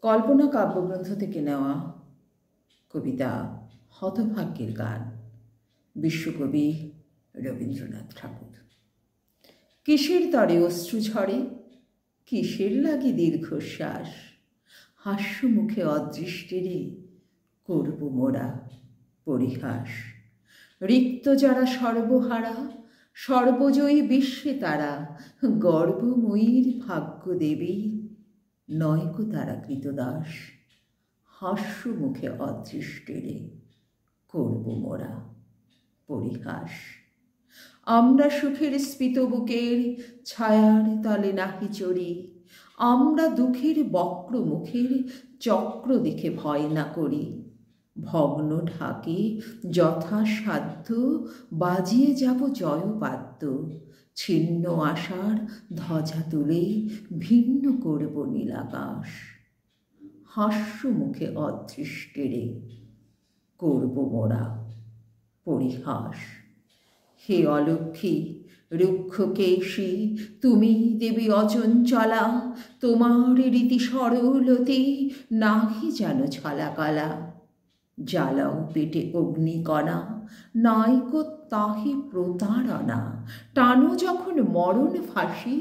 কল্পনা কাব্যগ্রন্থ থেকে নেওয়া কবিতা হতভাগ্যের গান, বিশ্বকবি রবীন্দ্রনাথ ঠাকুর। কিসের তরে অশ্রু ঝরে, কিসের লাগি দীর্ঘশ্বাস, হাস্যমুখে অদৃষ্টেরে করব মোরা পরিহাস। রিক্ত যারা সর্বহারা, সর্বজয়ী বিশ্বে তারা, গর্বময়ীর ভাগ্য দেবীর নয়কো তারা কৃতদাস। হাস্যমুখে অদৃষ্টেরে করব মোরা পরিহাস। আমরা সুখের স্ফীত বুকের ছায়ার তলে নাহি চড়ি, আমরা দুঃখের বক্র মুখের চক্র দেখে ভয় না করি। ভগ্ন ঢাকে যথাসাধ্য বাজিয়ে যাব জয়বাদ্য, ছিন্ন আশার ধ্বজা তুলে ভিন্ন করব নীলাকাশ। হাস্যমুখে অদৃষ্টেরে করব মোরা পরিহাস। হে অলক্ষ্মী রুক্ষকেশী, তুমি দেবী অচঞ্চলা, তোমার রীতি সরলতে নাহি যেন ছলাকলা। জ্বালাও পেটে অগ্নিকণা, নাইকো তাহি প্রতারণা, টানো যখন মরণ ফাঁসি,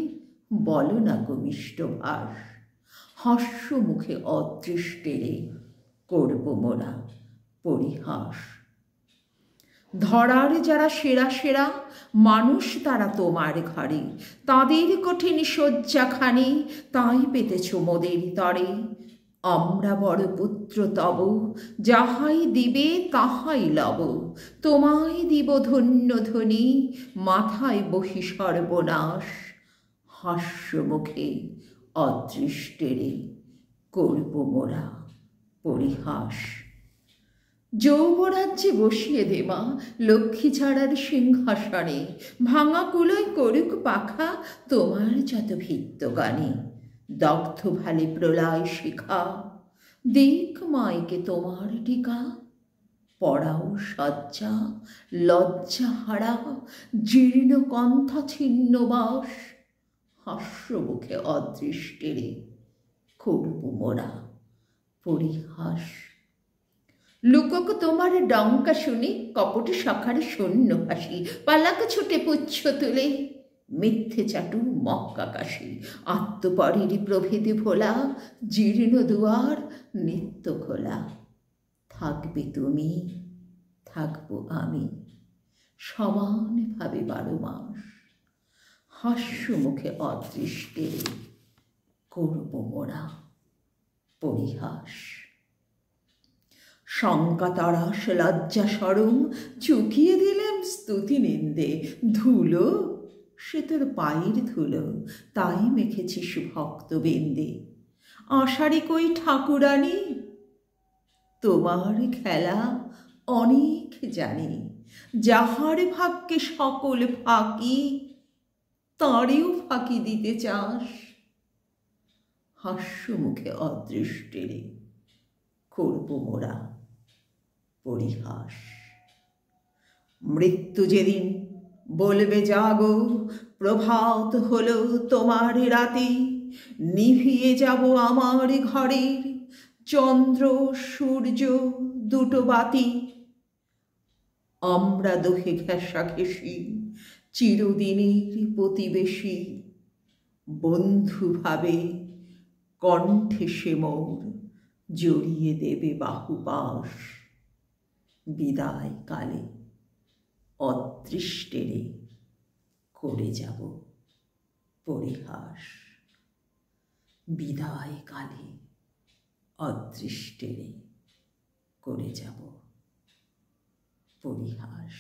বলো না গো মিষ্ট ভাস। হাস্যমুখে অদৃষ্টেরে করব মোরা পরিহাস। ধরার যারা সেরা সেরা মানুষ তারা তোমার ঘরে, তাদের কঠিন শয্যাখানি তাই পেতেছ মোদের তরে। আমরা বড় পুত্র তব, যাহাই দিবে তাহাই লব, তোমায় দিব ধন্য ধ্বনি, মাথায় বহি সর্বনাশ। হাস্যমুখে অদৃষ্টেরে করব মোরা পরিহাস। যৌবরাজ্যে বসিয়ে দেমা লক্ষ্মী ছাড়ার সিংহাসনে, ভাঙা কুলোয় করুক পাখা তোমার যত ভিত্তগানে। দগ্ধ ভালে প্রলয় শিখা, দিক মাইকে তোমার টিকা, পড়াও সজ্জা লজ্জা হারা, জীর্ণ কণ্ঠা ছিন্ন বাস। হাস্যমুখে অদৃষ্টেরে করব মোরা পরিহাস। লুকক তোমার ডঙ্কা শুনি, কপট সখার শূন্য হাসি, পালাক ছুটে পুচ্ছ তুলে, মিথ্যে চাটু মক্কাকাশি। আত্মপরের প্রভেদে ভোলা, জীর্ণ দুয়ার নিত্য খোলা। থাকবে তুমি, থাকবো আমি, সমানভাবে 12 মাস। হাস্যমুখে অদৃষ্টেরে করব মোরা পরিহাস। শঙ্কা তরাস লজ্জা সরম চুকিয়ে দিলাম স্তুতি নিন্দে, ধুলো সে তোর পায়ের ধুলো, তাই মেখেছিস ভক্ত বেন্দে। আষাঢ়ে কই ঠাকুরানী, তোমার খেলা অনেক জানি, যাহার ভাগ্যে সকল ফাঁকি, তাঁরেও ফাঁকি দিতে চাস। হাস্যমুখে অদৃষ্টেরে করব মোরা পরিহাস। মৃত্যু যেদিন বলবে জাগো, প্রভাত হলো তোমার রাতে, নিভিয়ে যাব আমার ঘরের চন্দ্র সূর্য দুটো বাতি। আমরা দোহে ঘেঁষাঘেঁষি চিরদিনের প্রতিবেশী, বন্ধু ভাবে কণ্ঠে সে মোর জড়িয়ে দেবে বাহুপাশ। বিদায় কালে অদৃষ্টেরে করে যাব পরিহাস। বিদায় কালে অদৃষ্টেরে করে যাব পরিহাস।